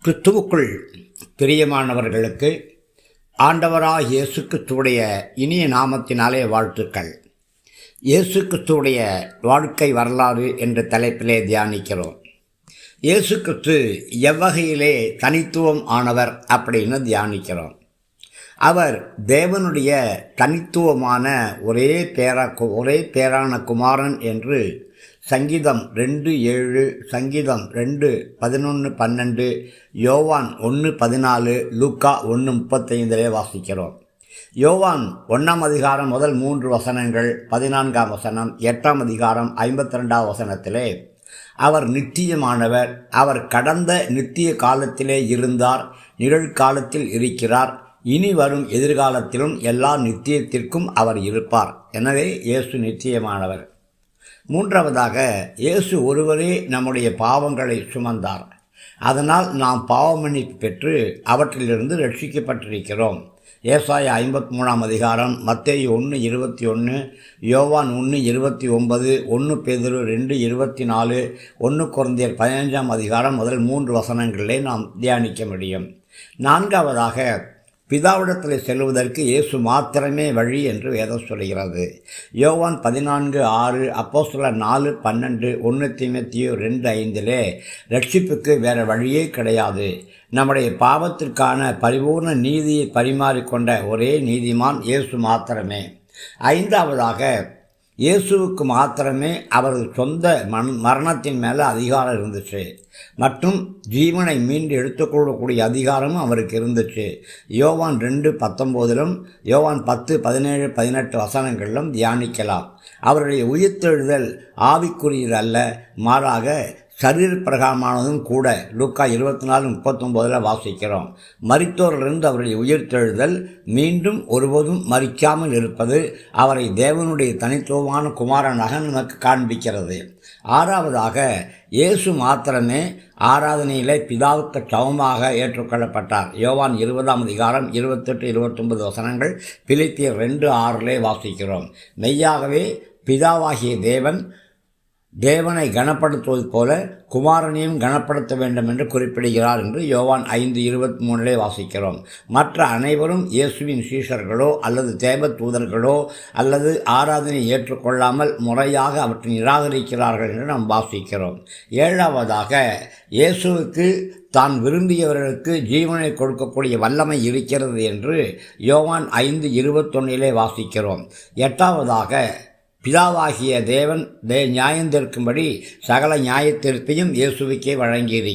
கிறிஸ்துவுக்குள் பிரியமானவர்களுக்கு ஆண்டவராக இயேசு கிறிஸ்துவுடைய இனிய நாமத்தினாலே வாழ்த்துக்கள். இயேசு கிறிஸ்துவுடைய வாழ்க்கை வரலாறு என்ற தலைப்பிலே தியானிக்கிறோம். இயேசு கிறிஸ்து எவ்வகையிலே தனித்துவம் ஆனவர் அப்படின்னு தியானிக்கிறோம். அவர் தேவனுடைய தனித்துவமான ஒரே பேரான குமாரன் என்று சங்கீதம் 2:7, சங்கீதம் 2:11-12, யோவான் 1:14, லூக்கா 1:35 வாசிக்கிறோம். யோவான் 1ஆம் அதிகாரம் முதல் 3 வசனங்கள், 14ஆம் வசனம், 8ஆம் அதிகாரம் 52ஆம் வசனத்திலே அவர் நித்தியமானவர், அவர் கடந்த நித்திய காலத்திலே இருந்தார், நிகழ்காலத்தில் இருக்கிறார், இனி வரும் எதிர்காலத்திலும் எல்லா நித்தியத்திற்கும் அவர் இருப்பார். எனவே இயேசு நித்தியமானவர். மூன்றாவதாக, இயேசு ஒருவரே நம்முடைய பாவங்களை சுமந்தார். அதனால் நாம் பாவமன்னிப்பு பெற்று அவற்றிலிருந்து ரட்சிக்கப்பட்டிருக்கிறோம். ஏசாயா 53ஆம் அதிகாரம், மத்தேயு 1:21, யோவான் 1:29, 1 பேதுரு 2:24, 1 கொரிந்தியர் 15ஆம் அதிகாரம் முதல் 3 வசனங்களிலே நாம் தியானிக்க முடியும். நான்காவதாக, பிதாவிடத்தில் செல்வதற்கு இயேசு மாத்திரமே வழி என்று வேதம் சொல்கிறது. யோவான் 14:6, அப்போஸ்தலர் 4:12, 1 தீமோத்தேயு 2:5 ரட்சிப்புக்கு வேறு வழியே கிடையாது. நம்முடைய பாவத்திற்கான பரிபூர்ண நீதியை பரிமாறிக்கொண்ட ஒரே நீதிமான் இயேசு மாத்திரமே. ஐந்தாவதாக, இயேசுவுக்கு மாத்திரமே அவரது சொந்த மரணத்தின் மேலே அதிகாரம் இருந்துச்சு மற்றும் ஜீவனை மீண்டு எடுத்துக்கொள்ளக்கூடிய அதிகாரமும் அவருக்கு இருந்துச்சு. யோவான் 2:19, யோவான் 10:17-18 வசனங்களிலும் தியானிக்கலாம். அவருடைய உயிர்த்தெழுதல் ஆவிக்குரியது அல்ல, மாறாக சரீர பிரகாரமானதும் கூட. லூக்கா 24:39 வாசிக்கிறோம். மரித்தோரிலிருந்து அவருடைய உயிர்த்தெழுதல், மீண்டும் ஒருபோதும் மரிக்காமல் இருப்பது அவரை தேவனுடைய தனித்துவமான குமாரனாக நமக்கு காண்பிக்கிறது. ஆறாவதாக, இயேசு மாத்திரமே ஆராதனையிலே பிதாவுக்கு சமமாக ஏற்றுக்கொள்ளப்பட்டார். யோவான் 20ஆம் அதிகாரம் 28-29 வசனங்கள், பிலிப்பியர் 2:6 வாசிக்கிறோம். மெய்யாகவே பிதாவாகிய தேவனை கனப்படுத்துவது போல குமாரனையும் கனப்படுத்த வேண்டும் என்று குறிப்பிடுகிறார் என்று யோவான் 5:23 வாசிக்கிறோம். மற்ற அனைவரும் இயேசுவின் சீஷர்களோ அல்லது தேவ தூதர்களோ அல்லது ஆராதனை ஏற்றுக்கொள்ளாமல் முறையாக அவற்றை நிராகரிக்கிறார்கள் என்று நாம் வாசிக்கிறோம். ஏழாவதாக, இயேசுவுக்கு தான் விரும்பியவர்களுக்கு ஜீவனை கொடுக்கக்கூடிய வல்லமை இருக்கிறது என்று யோவான் 5:21 வாசிக்கிறோம். எட்டாவதாக, பிதாவாகிய தேவன் நியாயந்தீர்க்கும்படி சகல நியாயத்தீர்ப்பையும் இயேசுவுக்கே வழங்கியிருக்கிறார்.